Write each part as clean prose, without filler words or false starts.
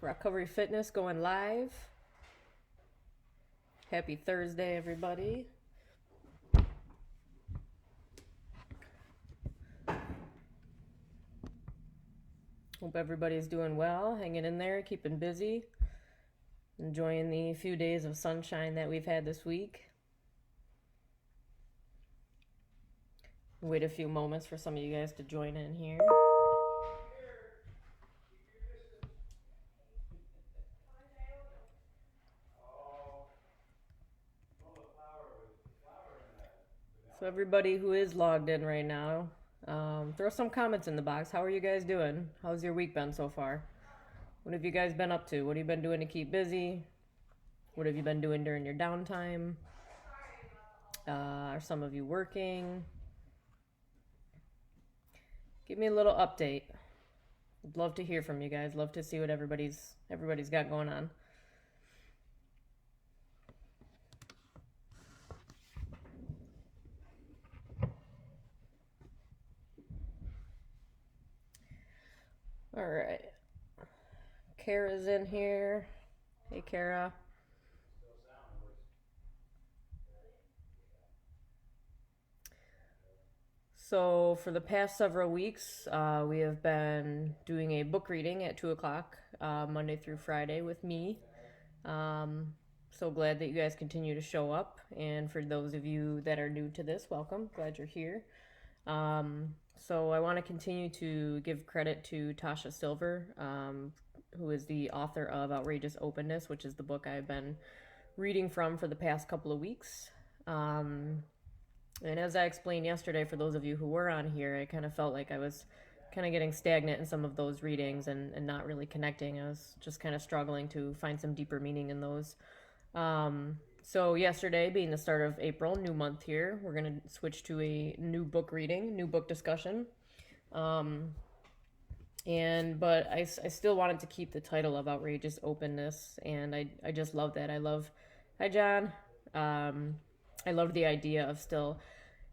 Recovery Fitness going live. Happy Thursday, everybody. Hope everybody's doing well, hanging in there, keeping busy, enjoying the few days of sunshine that we've had this week. Wait a few moments for some of you guys to join in here. So everybody who is logged in right now, throw some comments in the box. How are you guys doing? How's your week been so far? What have you guys been up to? What have you been doing to keep busy? What have you been doing during your downtime? Are some of you working? Give me a little update. I'd love to hear from you guys. Love to see what everybody's got going on. All right. Kara's in here. Hey, Kara. So for the past several weeks, we have been doing a book reading at 2 o'clock, Monday through Friday with me. So glad that you guys continue to show up. And for those of you that are new to this, welcome. Glad you're here. So I want to continue to give credit to Tasha Silver, who is the author of Outrageous Openness, which is the book I've been reading from for the past couple of weeks. And as I explained yesterday, for those of you who were on here, I kind of felt like I was kind of getting stagnant in some of those readings and not really connecting. I was just kind of struggling to find some deeper meaning in those. So yesterday, being the start of April, new month here, we're going to switch to a new book reading, new book discussion. But I still wanted to keep the title of Outrageous Openness, and I just love that. Hi John. I love the idea of still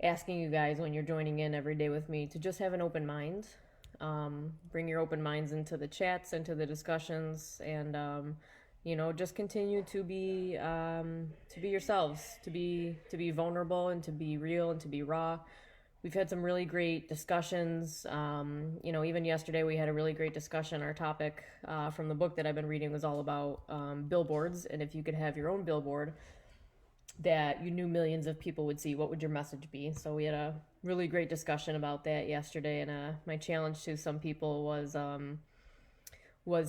asking you guys when you're joining in every day with me to just have an open mind. Bring your open minds into the chats, into the discussions, and just continue to be yourselves, to be vulnerable and to be real and to be raw. We've had some really great discussions. Even yesterday we had a really great discussion. Our topic from the book that I've been reading was all about billboards, and if you could have your own billboard that you knew millions of people would see, what would your message be? So we had a really great discussion about that yesterday, and my challenge to some people was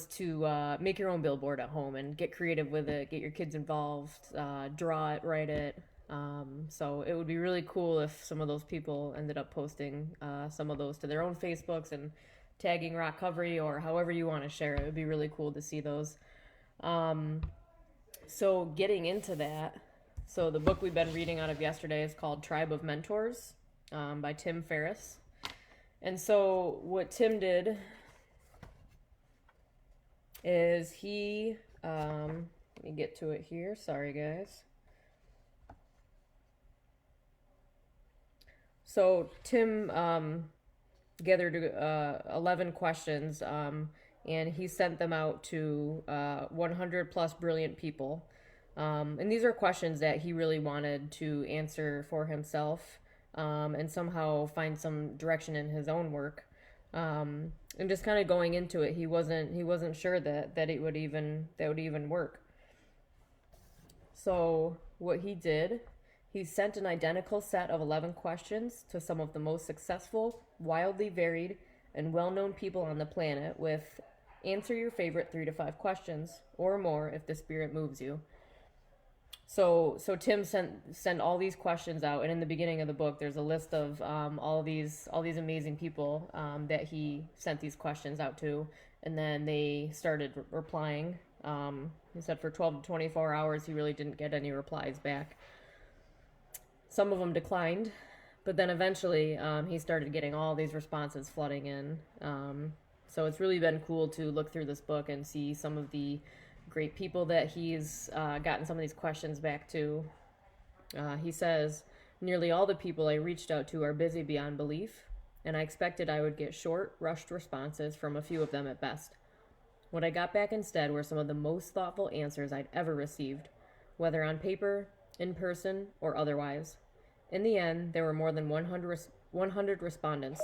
to make your own billboard at home and get creative with it, get your kids involved, draw it, write it. So it would be really cool if some of those people ended up posting some of those to their own Facebooks and tagging Recovery or however you want to share it. It would be really cool to see those. So getting into that, so the book we've been reading out of yesterday is called Tribe of Mentors by Tim Ferriss. And so what Tim did is he, let me get to it here. Sorry, guys. So Tim gathered 11 questions, and he sent them out to 100 plus brilliant people. And these are questions that he really wanted to answer for himself, and somehow find some direction in his own work. And just kind of going into it, he wasn't sure that it would even work. So what he did, he sent an identical set of 11 questions to some of the most successful, wildly varied, and well-known people on the planet with answer your favorite 3 to 5 questions or more if the spirit moves you. So Tim sent all these questions out, and in the beginning of the book, there's a list of all these amazing people that he sent these questions out to, and then they started replying. He said for 12 to 24 hours, he really didn't get any replies back. Some of them declined, but then eventually he started getting all these responses flooding in. So it's really been cool to look through this book and see some of the great people that he's gotten some of these questions back to. He says, nearly all the people I reached out to are busy beyond belief, and I expected I would get short, rushed responses from a few of them at best. What I got back instead were some of the most thoughtful answers I'd ever received, whether on paper, in person, or otherwise. In the end, there were more than 100 respondents.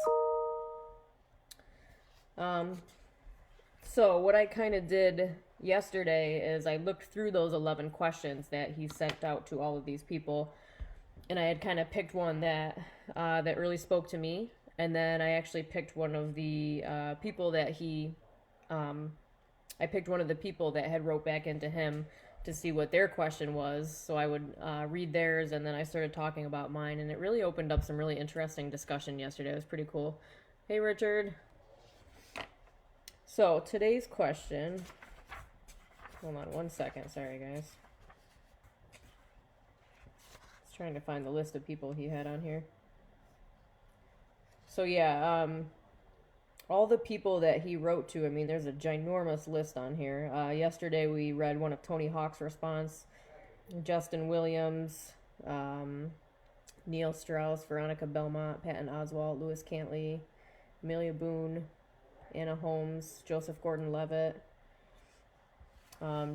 So what I kind of did yesterday is I looked through those 11 questions that he sent out to all of these people, and I had kind of picked one that really spoke to me, and then I actually picked one of the people that I picked one of the people that had wrote back into him to see what their question was. So I would read theirs, and then I started talking about mine, and it really opened up some really interesting discussion yesterday. It was pretty cool. Hey, Richard. So today's question, hold on one second, sorry guys. Just trying to find the list of people he had on here. So yeah, all the people that he wrote to, I mean, there's a ginormous list on here. Yesterday we read one of Tony Hawk's response, Justin Williams, Neil Strauss, Veronica Belmont, Patton Oswalt, Lewis Cantley, Amelia Boone, Anna Holmes, Joseph Gordon-Levitt.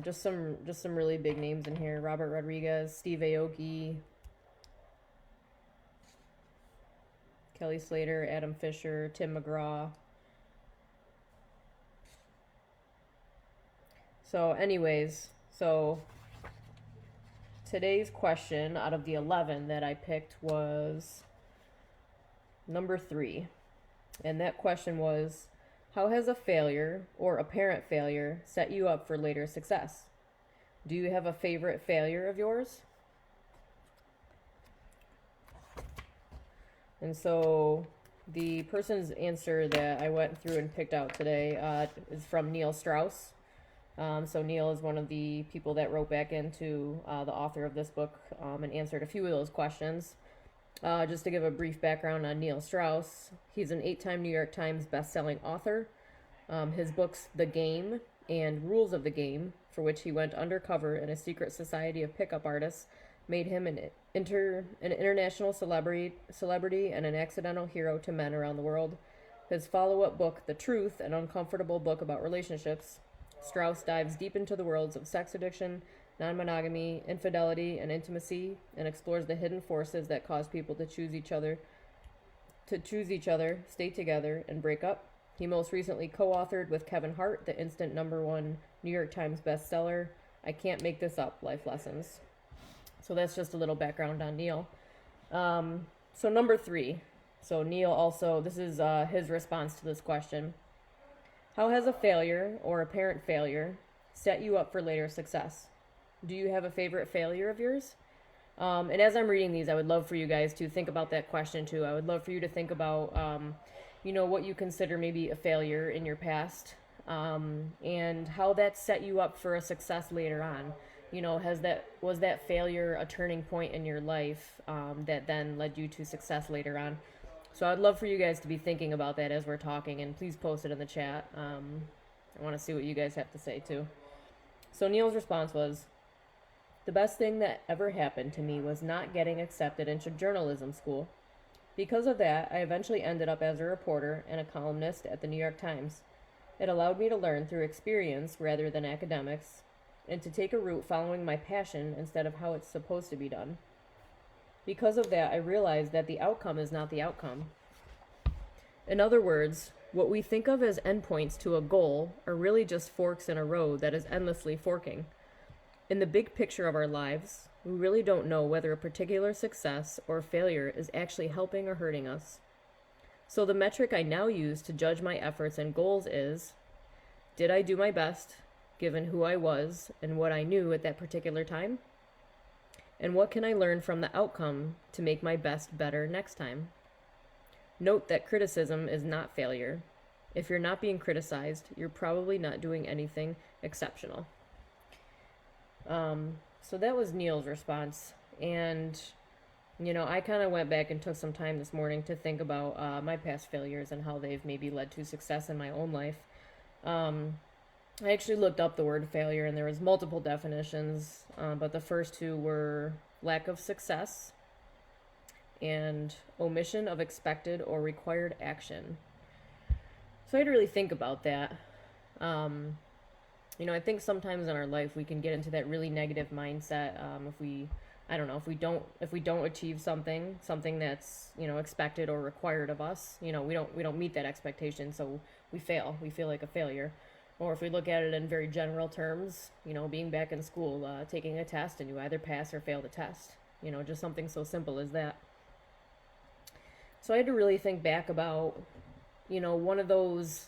Just some really big names in here. Robert Rodriguez, Steve Aoki, Kelly Slater, Adam Fisher, Tim McGraw. So anyways, today's question out of the 11 that I picked was number 3. And that question was, how has a failure or apparent failure set you up for later success? Do you have a favorite failure of yours? And so the person's answer that I went through and picked out today is from Neil Strauss. So Neil is one of the people that wrote back into the author of this book and answered a few of those questions. Just to give a brief background on Neil Strauss, he's an 8-time New York Times best-selling author. His books The Game and Rules of the Game, for which he went undercover in a secret society of pickup artists, made him an international celebrity and an accidental hero to men around the world. His follow-up book, The Truth, an uncomfortable book about relationships, Strauss dives deep into the worlds of sex addiction, non-monogamy, infidelity, and intimacy, and explores the hidden forces that cause people to choose each other, stay together, and break up. He most recently co-authored with Kevin Hart the instant #1 New York Times bestseller, I Can't Make This Up, Life Lessons. So that's just a little background on Neil. So number 3. So Neil also, this is his response to this question. How has a failure or apparent failure set you up for later success? Do you have a favorite failure of yours? And as I'm reading these, I would love for you guys to think about that question too. I would love for you to think about, what you consider maybe a failure in your past, and how that set you up for a success later on. Was that failure a turning point in your life that then led you to success later on? So I'd love for you guys to be thinking about that as we're talking, and please post it in the chat. I want to see what you guys have to say too. So Neil's response was, the best thing that ever happened to me was not getting accepted into journalism school. Because of that, I eventually ended up as a reporter and a columnist at the New York Times. It allowed me to learn through experience rather than academics, and to take a route following my passion instead of how it's supposed to be done. Because of that, I realized that the outcome is not the outcome. In other words, what we think of as endpoints to a goal are really just forks in a road that is endlessly forking. In the big picture of our lives, we really don't know whether a particular success or failure is actually helping or hurting us. So the metric I now use to judge my efforts and goals is, did I do my best, given who I was and what I knew at that particular time? And what can I learn from the outcome to make my best better next time? Note that criticism is not failure. If you're not being criticized, you're probably not doing anything exceptional. So that was Neil's response. And, I kind of went back and took some time this morning to think about my past failures and how they've maybe led to success in my own life. I actually looked up the word failure, and there was multiple definitions, but the first two were lack of success and omission of expected or required action. So I had to really think about that. I think sometimes in our life we can get into that really negative mindset. If we, I don't know, if we don't achieve something that's expected or required of us, we don't meet that expectation, so we fail. We feel like a failure. Or if we look at it in very general terms, being back in school, taking a test, and you either pass or fail the test. Just something so simple as that. So I had to really think back about, one of those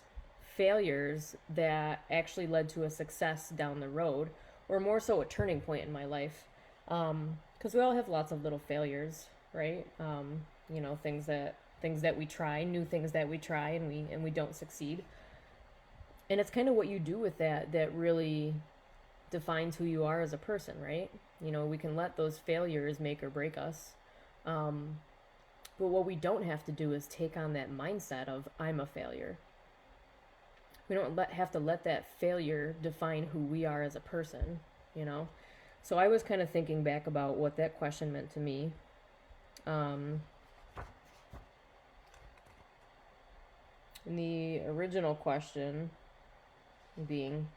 failures that actually led to a success down the road, or more so a turning point in my life. Because we all have lots of little failures, right? Things that we try, new things that we try, and we don't succeed. And it's kind of what you do with that really defines who you are as a person, right? We can let those failures make or break us. But what we don't have to do is take on that mindset of I'm a failure. We don't have to let that failure define who we are as a person, So I was kind of thinking back about what that question meant to me. And the original question being,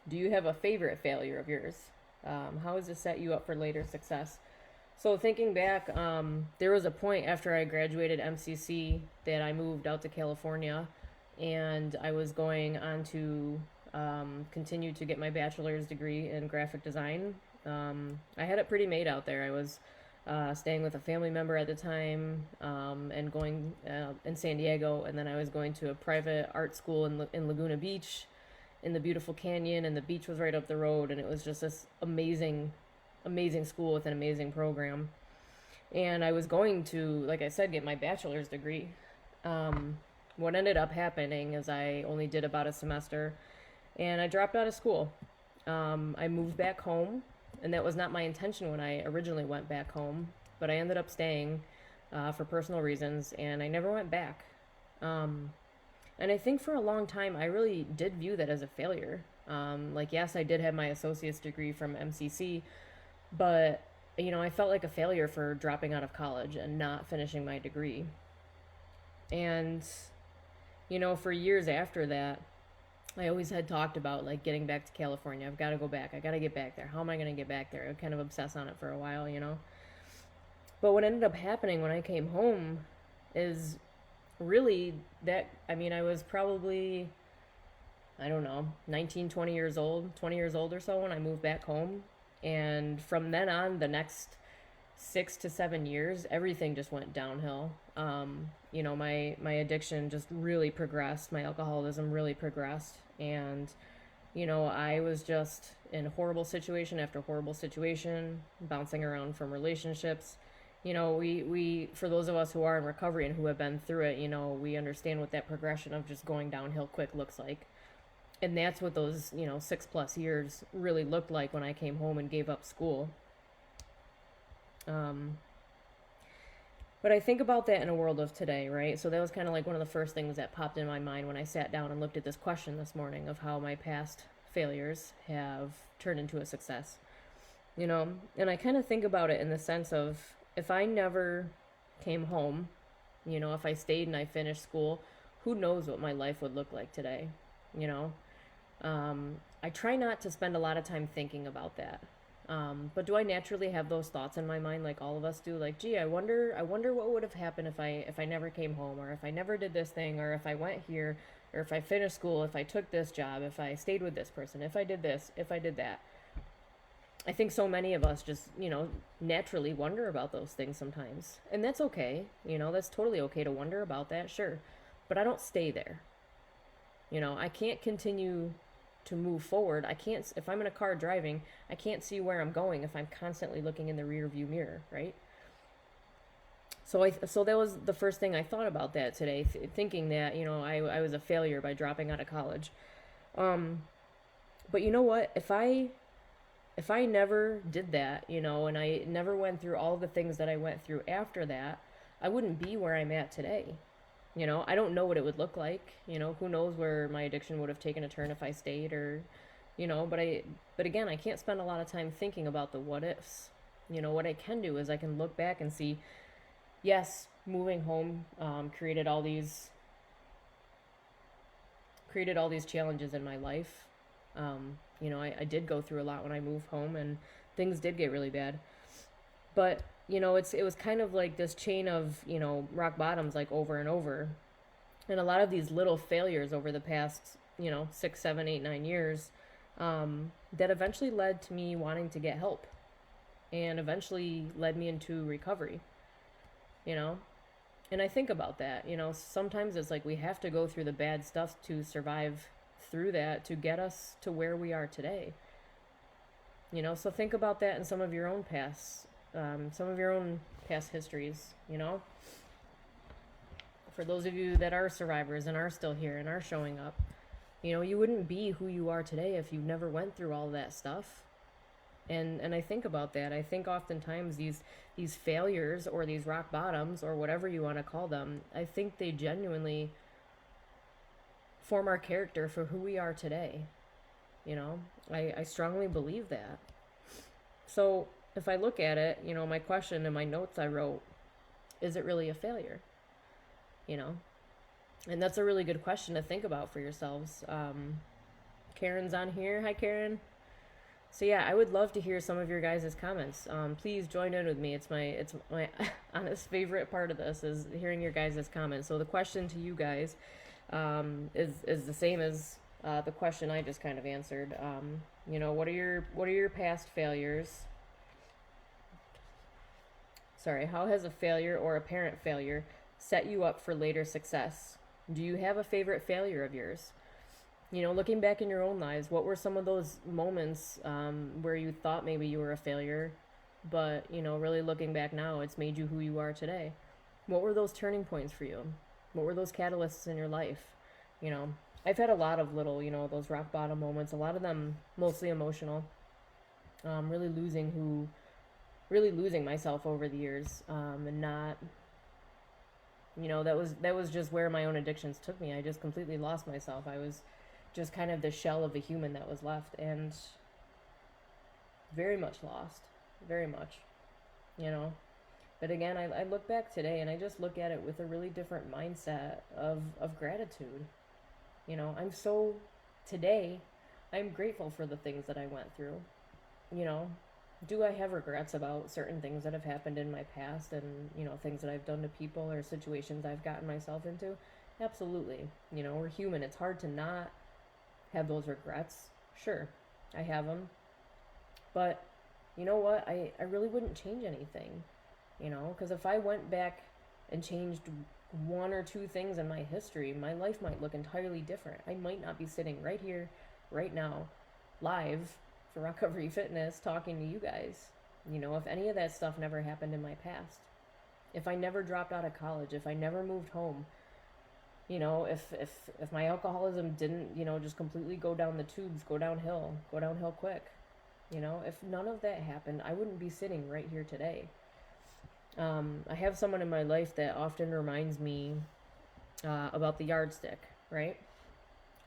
do you have a favorite failure of yours? How has it set you up for later success? So thinking back, there was a point after I graduated MCC that I moved out to California, and I was going on to continue to get my bachelor's degree in graphic design. I had it pretty made out there. I was staying with a family member at the time, and going in San Diego, and then I was going to a private art school in Laguna Beach, in the beautiful canyon, and the beach was right up the road, and it was just this amazing school with an amazing program. And I was going to, like I said, get my bachelor's degree. What ended up happening is I only did about a semester, and I dropped out of school. I moved back home, and that was not my intention when I originally went back home, but I ended up staying for personal reasons, and I never went back. And I think for a long time, I really did view that as a failure. Yes, I did have my associate's degree from MCC, but, I felt like a failure for dropping out of college and not finishing my degree. And, for years after that, I always had talked about, getting back to California. I've got to go back. I got to get back there. How am I going to get back there? I would kind of obsess on it for a while, But what ended up happening when I came home is really that, I was probably, I don't know, 19, 20 years old or so when I moved back home. And from then on, the next 6 to 7 years, everything just went downhill. My addiction just really progressed. My alcoholism really progressed. And, I was just in horrible situation after horrible situation, bouncing around from relationships. We for those of us who are in recovery and who have been through it, we understand what that progression of just going downhill quick looks like. And that's what those, 6+ years really looked like when I came home and gave up school. But I think about that in a world of today, right? So that was kind of like one of the first things that popped in my mind when I sat down and looked at this question this morning of how my past failures have turned into a success. And I kind of think about it in the sense of, if I never came home, if I stayed and I finished school, who knows what my life would look like today, I try not to spend a lot of time thinking about that. But do I naturally have those thoughts in my mind, like all of us do? Like, gee, I wonder what would have happened if I never came home, or if I never did this thing, or if I went here, or if I finished school, if I took this job, if I stayed with this person, if I did this, if I did that. I think so many of us just, naturally wonder about those things sometimes. And that's okay. That's totally okay to wonder about that, sure. But I don't stay there. I can't continue to move forward. I can't, if I'm in a car driving, I can't see where I'm going if I'm constantly looking in the rear view mirror, right? So that was the first thing I thought about that today, thinking that, I was a failure by dropping out of college. But you know what? If I never did that, and I never went through all the things that I went through after that, I wouldn't be where I'm at today. I don't know what it would look like. Who knows where my addiction would have taken a turn if I stayed, or, but again, I can't spend a lot of time thinking about the what ifs. What I can do is I can look back and see, yes, moving home created all these challenges in my life. I did go through a lot when I moved home, and things did get really bad. But it was kind of like this chain of rock bottoms, like over and over, and a lot of these little failures over the past 6, 7, 8, 9 years, that eventually led to me wanting to get help, and eventually led me into recovery. You know, and I think about that. Sometimes it's like we have to go through the bad stuff to survive through that to get us to where we are today. So think about that in some of your own past histories. For those of you that are survivors and are still here and are showing up, you wouldn't be who you are today if you never went through all that stuff. And I think about that. I think oftentimes these failures or these rock bottoms or whatever you want to call them, I think they genuinely form our character for who we are today. I strongly believe that. So if I look at it, my question in my notes I wrote, is it really a failure? And that's a really good question to think about for yourselves. Karen's on here. Hi, Karen. So yeah, I would love to hear some of your guys' comments. Please join in with me. It's my honest favorite part of this is hearing your guys' comments. So the question to you guys is the same as the question I just kind of answered. What are your past failures? Sorry, how has a failure or apparent failure set you up for later success? Do you have a favorite failure of yours? Looking back in your own lives, what were some of those moments where you thought maybe you were a failure, but, really looking back now, it's made you who you are today? What were those turning points for you? What were those catalysts in your life? I've had a lot of little, those rock bottom moments, a lot of them mostly emotional, really losing myself over the years, and not, that was just where my own addictions took me. I just completely lost myself. I was just kind of the shell of the human that was left, and very much lost, very much, But again, I look back today and I just look at it with a really different mindset of gratitude. Today, I'm grateful for the things that I went through. Do I have regrets about certain things that have happened in my past and, things that I've done to people or situations I've gotten myself into? Absolutely. We're human. It's hard to not have those regrets. Sure, I have them. But you know what? I really wouldn't change anything, because if I went back and changed one or two things in my history, my life might look entirely different. I might not be sitting right here, right now, live for Recovery Fitness talking to you guys. If any of that stuff never happened in my past, if I never dropped out of college, if I never moved home, if my alcoholism didn't, just completely go down the tubes, go downhill quick, if none of that happened, I wouldn't be sitting right here today. I have someone in my life that often reminds me about the yardstick, right?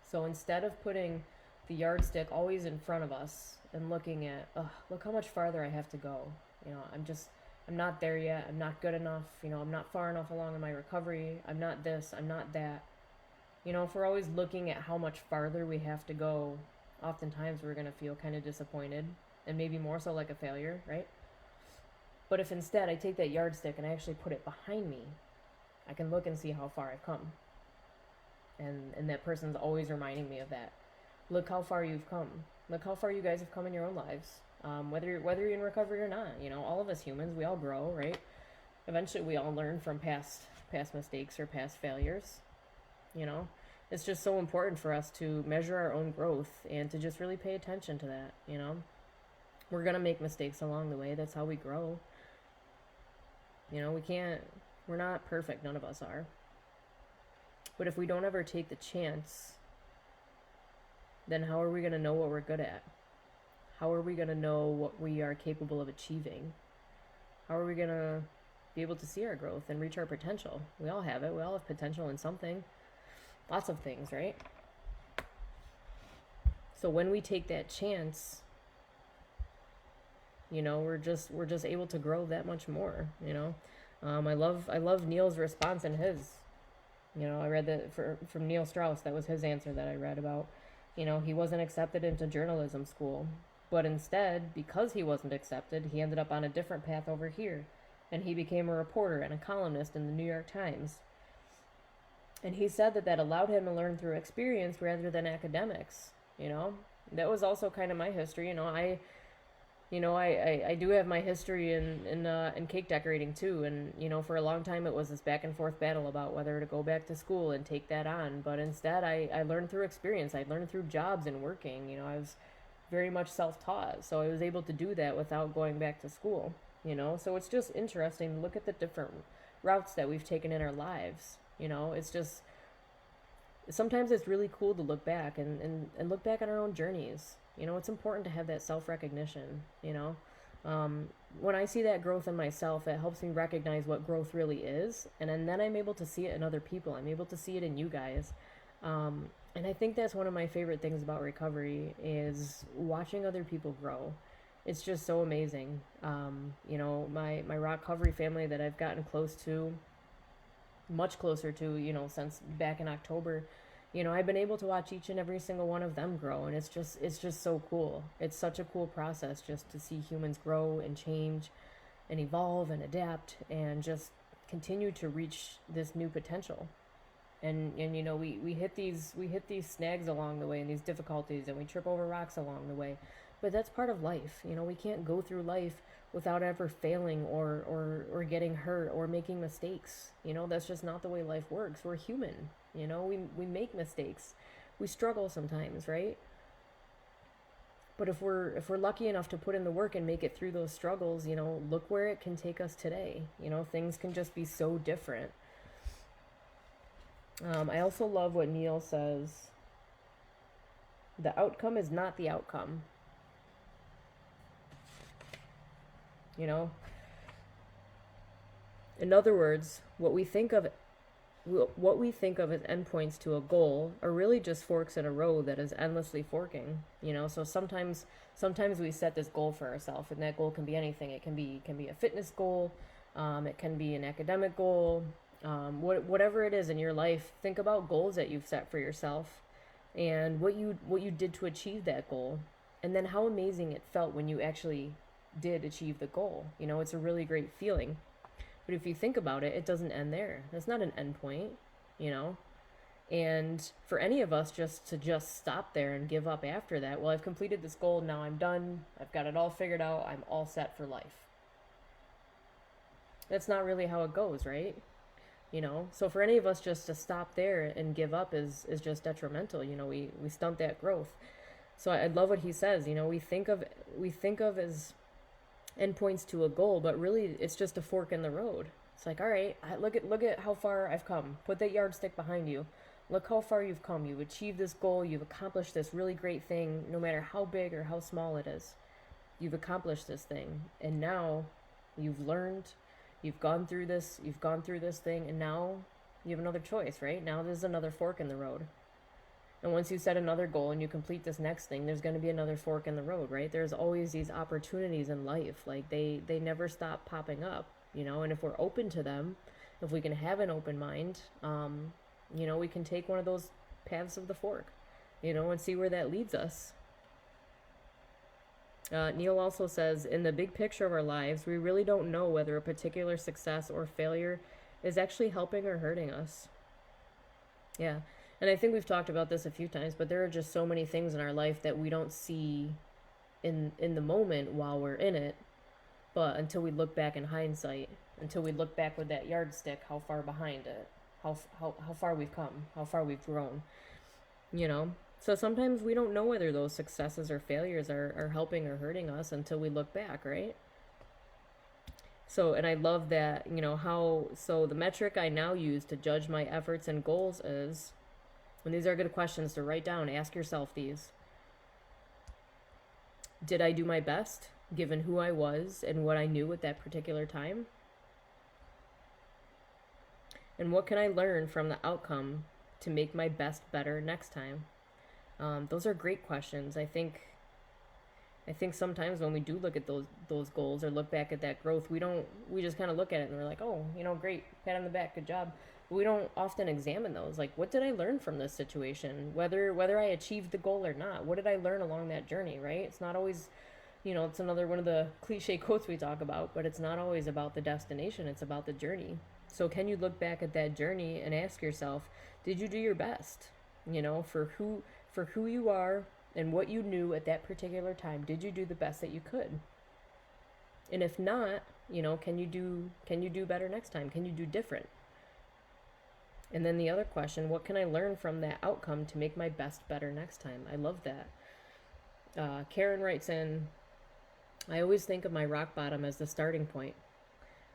So instead of putting the yardstick always in front of us and looking at, look how much farther I have to go. I'm not there yet. I'm not good enough. I'm not far enough along in my recovery. I'm not this. I'm not that. If we're always looking at how much farther we have to go, oftentimes we're going to feel kind of disappointed and maybe more so like a failure, right? But if instead I take that yardstick and I actually put it behind me, I can look and see how far I've come. And that person's always reminding me of that. Look how far you've come. Look how far you guys have come in your own lives. Whether you're in recovery or not, all of us humans, we all grow, right? Eventually we all learn from past mistakes or past failures. It's just so important for us to measure our own growth and to just really pay attention to that. We're gonna make mistakes along the way. That's how we grow. We're not perfect. None of us are. But if we don't ever take the chance, then how are we going to know what we're good at? How are we going to know what we are capable of achieving? How are we going to be able to see our growth and reach our potential? We all have it. We all have potential in something. Lots of things, right? So when we take that chance, we're just able to grow that much more, I love Neil's response in his, I read that from Neil Strauss. That was his answer that I read about, He wasn't accepted into journalism school. But instead, because he wasn't accepted, he ended up on a different path over here. And he became a reporter and a columnist in the New York Times. And he said that allowed him to learn through experience rather than academics. That was also kind of my history. I do have my history in cake decorating too, and for a long time it was this back and forth battle about whether to go back to school and take that on. But instead, I learned through experience. I learned through jobs and working. I was very much self-taught, so I was able to do that without going back to school. So it's just interesting to look at the different routes that we've taken in our lives. It's just sometimes it's really cool to look back and look back on our own journeys. It's important to have that self-recognition. When I see that growth in myself, it helps me recognize what growth really is, and then I'm able to see it in other people. I'm able to see it in you guys. And I think that's one of my favorite things about recovery is watching other people grow. It's just so amazing. My recovery family that I've gotten close to, much closer to, since back in October, I've been able to watch each and every single one of them grow, and it's just so cool. It's such a cool process just to see humans grow and change and evolve and adapt and just continue to reach this new potential. And we hit these snags along the way and these difficulties, and we trip over rocks along the way. But that's part of life. We can't go through life without ever failing or getting hurt or making mistakes. That's just not the way life works. We're human. We make mistakes. We struggle sometimes, right? But if we're lucky enough to put in the work and make it through those struggles, look where it can take us today. Things can just be so different. I also love what Neil says. The outcome is not the outcome. In other words, what we think of as endpoints to a goal are really just forks in a road that is endlessly forking. So sometimes we set this goal for ourselves, and that goal can be anything. It can be a fitness goal, it can be an academic goal, whatever it is in your life. Think about goals that you've set for yourself, and what you did to achieve that goal, and then how amazing it felt when you actually did achieve the goal. It's a really great feeling. But if you think about it, it doesn't end there. That's not an end point, And for any of us just to stop there and give up after that, well, I've completed this goal, now I'm done, I've got it all figured out, I'm all set for life. That's not really how it goes, right? So for any of us just to stop there and give up is just detrimental. We stunt that growth. So I love what he says. We think of as endpoints to a goal, but really it's just a fork in the road. It's like, all right, look at how far I've come. Put that yardstick behind you. Look how far you've come. You've achieved this goal. You've accomplished this really great thing, no matter how big or how small it is. You've accomplished this thing, and now you've learned. You've gone through this thing, and now you have another choice, right? Now there's another fork in the road. And once you set another goal and you complete this next thing, there's going to be another fork in the road, right? There's always these opportunities in life. Like they never stop popping up, and if we're open to them, if we can have an open mind, we can take one of those paths of the fork, and see where that leads us. Neil also says, in the big picture of our lives, we really don't know whether a particular success or failure is actually helping or hurting us. Yeah. And I think we've talked about this a few times, but there are just so many things in our life that we don't see in the moment while we're in it, but until we look back in hindsight, until we look back with that yardstick, how far behind it, how far we've come, how far we've grown, So sometimes we don't know whether those successes or failures are helping or hurting us until we look back, right? So, and I love that, so the metric I now use to judge my efforts and goals is, and these are good questions to write down, ask yourself these. Did I do my best, given who I was and what I knew at that particular time? And what can I learn from the outcome to make my best better next time? Those are great questions. I think sometimes when we do look at those goals or look back at that growth, we just kind of look at it and we're like, oh, great, pat on the back, good job. we don't often examine those. Like, what did I learn from this situation? Whether I achieved the goal or not, what did I learn along that journey? Right? It's not always, it's another one of the cliche quotes we talk about, but it's not always about the destination. It's about the journey. So can you look back at that journey and ask yourself, did you do your best? For who you are and what you knew at that particular time. Did you do the best that you could? And if not, can you do better next time? Can you do different? And then the other question, what can I learn from that outcome to make my best better next time? I love that. Karen writes in, I always think of my rock bottom as the starting point.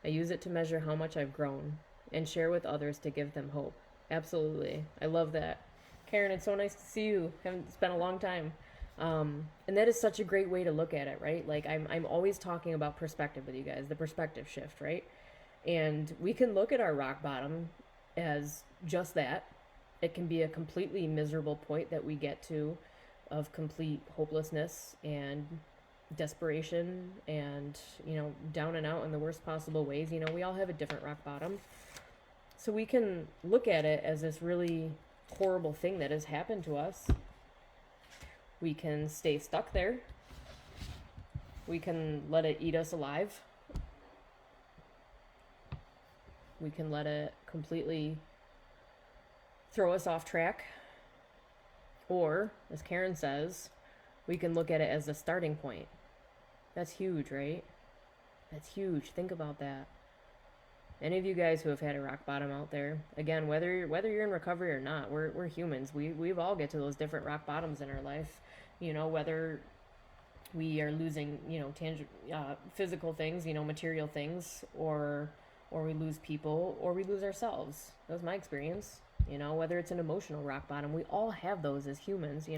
I use it to measure how much I've grown and share with others to give them hope. Absolutely. I love that. Karen, it's so nice to see you. It's been a long time. And that is such a great way to look at it, right? Like I'm always talking about perspective with you guys, the perspective shift, right? And we can look at our rock bottom as just that. It can be a completely miserable point that we get to of complete hopelessness and desperation and, down and out in the worst possible ways. We all have a different rock bottom. So we can look at it as this really horrible thing that has happened to us. We can stay stuck there. We can let it eat us alive. We can let it completely throw us off track. Or, as Karen says, we can look at it as the starting point. That's huge, right? That's huge. Think about that. Any of you guys who have had a rock bottom out there, again, whether you're in recovery or not, we're humans. We've all get to those different rock bottoms in our life. Whether we are losing, physical things, material things, or we lose people, or we lose ourselves. That was my experience. Whether it's an emotional rock bottom, we all have those as humans.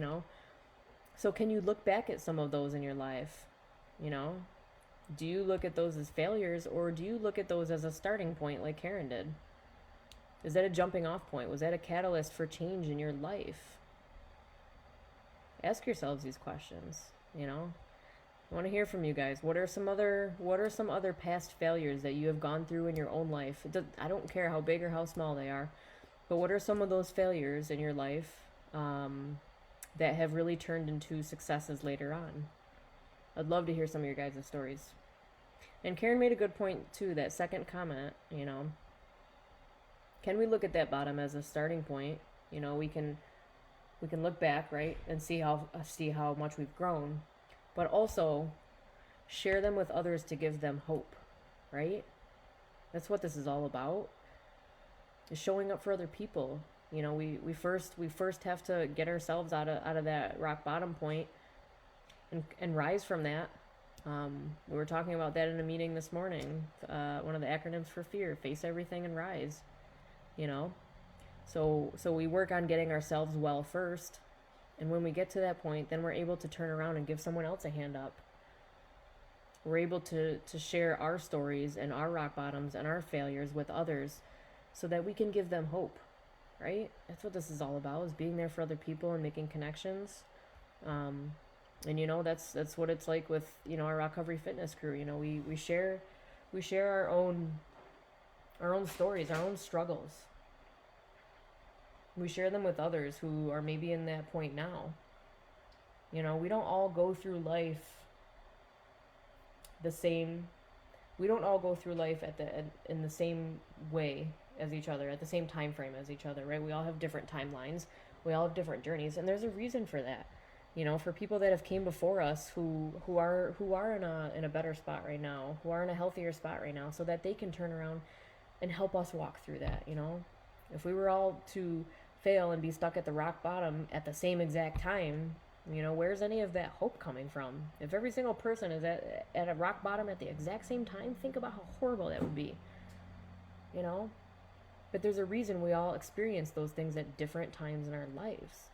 So can you look back at some of those in your life? Do you look at those as failures, or do you look at those as a starting point like Karen did? Is that a jumping off point? Was that a catalyst for change in your life? Ask yourselves these questions, I want to hear from you guys. What are some other past failures that you have gone through in your own life? I don't care how big or how small they are, but what are some of those failures in your life that have really turned into successes later on? I'd love to hear some of your guys' stories. And Karen made a good point too, that second comment, can we look at that bottom as a starting point? We can look back, right, and see how much we've grown, but also share them with others to give them hope, right? That's what this is all about. Is showing up for other people. We first have to get ourselves out of that rock bottom point and rise from that. We were talking about that in a meeting this morning. One of the acronyms for fear: face everything and rise. So we work on getting ourselves well first, and when we get to that point, then we're able to turn around and give someone else a hand up. We're able to share our stories and our rock bottoms and our failures with others, so that we can give them hope, right? That's what this is all about: is being there for other people and making connections. And that's what it's like with our recovery fitness crew. We share our own stories, our own struggles. We share them with others who are maybe in that point now. We don't all go through life the same. We don't all go through life in the same way as each other, at the same time frame as each other, right? We all have different timelines. We all have different journeys, and there's a reason for that. For people that have came before us who are in a better spot right now, who are in a healthier spot right now, so that they can turn around and help us walk through that. If we were all to fail and be stuck at the rock bottom at the same exact time, where's any of that hope coming from? If every single person is at a rock bottom at the exact same time, think about how horrible that would be. But there's a reason we all experience those things at different times in our lives.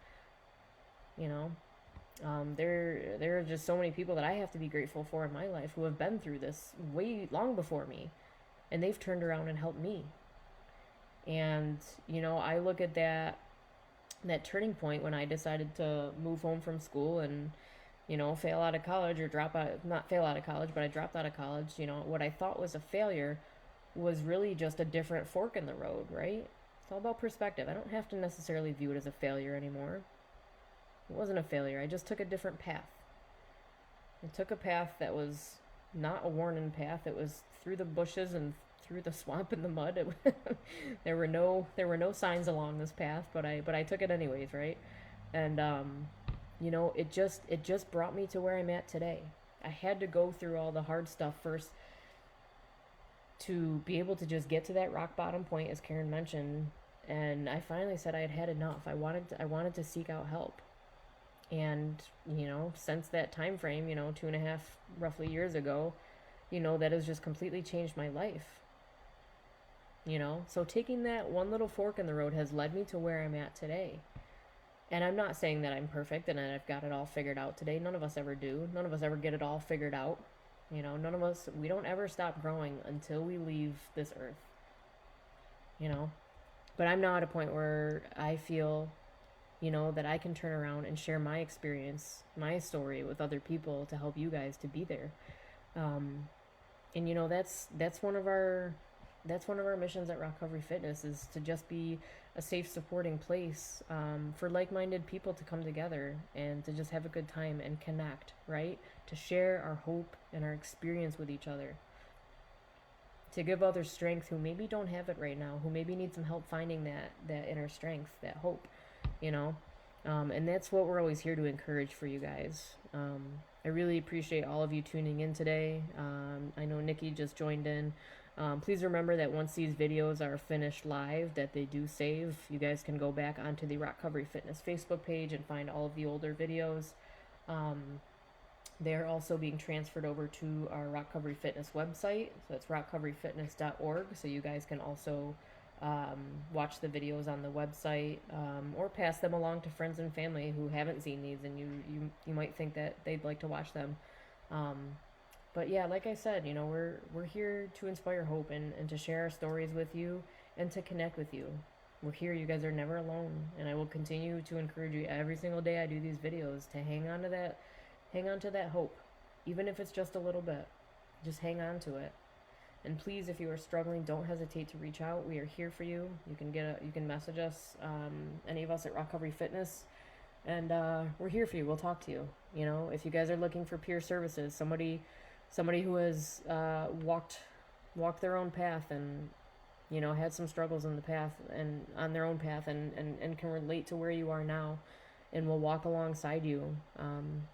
There are just so many people that I have to be grateful for in my life who have been through this way long before me, and they've turned around and helped me. And I look at that turning point when I decided to move home from school and fail out of college, or not fail out of college, but I dropped out of college. What I thought was a failure was really just a different fork in the road, right? It's all about perspective. I don't have to necessarily view it as a failure anymore. It wasn't a failure. I just took a different path. I took a path that was not a worn-in path. It was through the bushes and through the swamp and the mud. There were no signs along this path, but I took it anyways, right? And it just brought me to where I'm at today. I had to go through all the hard stuff first to be able to just get to that rock bottom point, as Karen mentioned. And I finally said I had had enough. I wanted to seek out help. And since that time frame, 2.5 roughly years ago, that has just completely changed my life. So taking that one little fork in the road has led me to where I'm at today. And I'm not saying that I'm perfect and that I've got it all figured out today. None of us ever do. None of us ever get it all figured out. None of us, we don't ever stop growing until we leave this earth. But I'm now at a point where I feel, that I can turn around and share my experience, my story with other people to help you guys to be there. And that's one of our missions at Rock Recovery Fitness, is to just be a safe, supporting place for like-minded people to come together and to just have a good time and connect, right? To share our hope and our experience with each other. To give others strength who maybe don't have it right now, who maybe need some help finding that inner strength, that hope, and that's what we're always here to encourage for you guys. I really appreciate all of you tuning in today. I know Nikki just joined in. Please remember that once these videos are finished live, that they do save. You guys can go back onto the Rock Recovery Fitness Facebook page and find all of the older videos. They're also being transferred over to our Rock Recovery Fitness website. So it's rockrecoveryfitness.org. So you guys can also watch the videos on the website, or pass them along to friends and family who haven't seen these, and you might think that they'd like to watch them. But yeah, like I said, we're here to inspire hope and to share our stories with you and to connect with you. We're here. You guys are never alone, and I will continue to encourage you every single day I do these videos to hang on to that hope, even if it's just a little bit. Just hang on to it. And please, if you are struggling, don't hesitate to reach out. We are here for you. You can message us, any of us at Rock Recovery Fitness, and we're here for you. We'll talk to you. If you guys are looking for peer services, somebody who has walked their own path and had some struggles in the path and on their own path and can relate to where you are now, and will walk alongside you,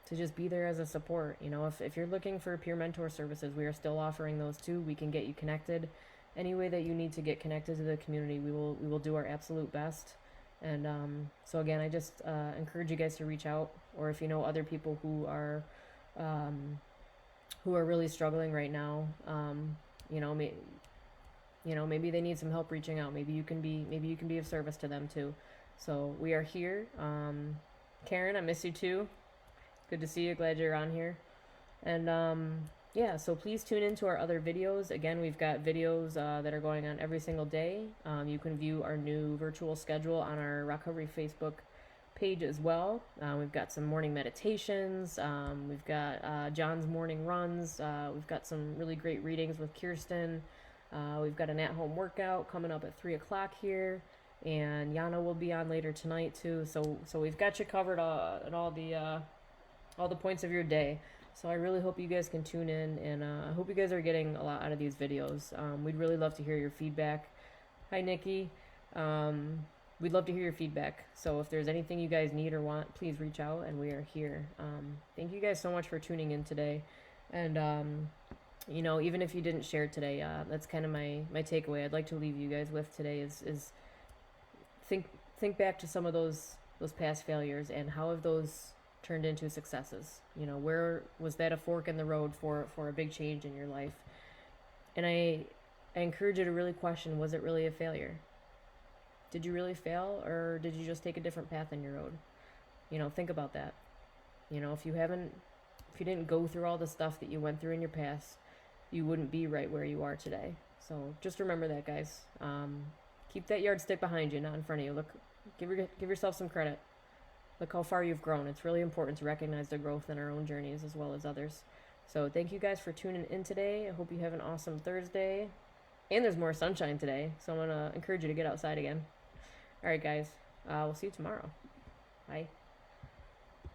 to just be there as a support. If you're looking for peer mentor services, we are still offering those too. We can get you connected any way that you need to get connected to the community. We will do our absolute best. And so again, I just encourage you guys to reach out, or if you know other people who are really struggling right now, maybe they need some help reaching out. Maybe you can be of service to them too. So we are here. Karen, I miss you too. Good to see you. Glad you're on here. And so please tune into our other videos. Again, we've got videos that are going on every single day. You can view our new virtual schedule on our Rock Recovery Facebook page as well. We've got some morning meditations. We've got John's morning runs. We've got some really great readings with Kirsten. We've got an at-home workout coming up at 3 o'clock here. And Yana will be on later tonight too. So we've got you covered at all the points of your day. So I really hope you guys can tune in, and I hope you guys are getting a lot out of these videos. We'd really love to hear your feedback. Hi, Nikki. We'd love to hear your feedback. So if there's anything you guys need or want, please reach out, and we are here. Thank you guys so much for tuning in today. And even if you didn't share today, that's kind of my takeaway. I'd like to leave you guys with today is think back to some of those past failures, and how have those turned into successes. Where was that a fork in the road for a big change in your life? And I encourage you to really question, was it really a failure? Did you really fail, or did you just take a different path in your road? Think about that. If you didn't go through all the stuff that you went through in your past, you wouldn't be right where you are today. So just remember that, guys. Keep that yardstick behind you, not in front of you. Look, give yourself some credit. Look how far you've grown. It's really important to recognize the growth in our own journeys as well as others. So thank you guys for tuning in today. I hope you have an awesome Thursday. And there's more sunshine today, so I'm going to encourage you to get outside again. All right, guys. We'll see you tomorrow. Bye.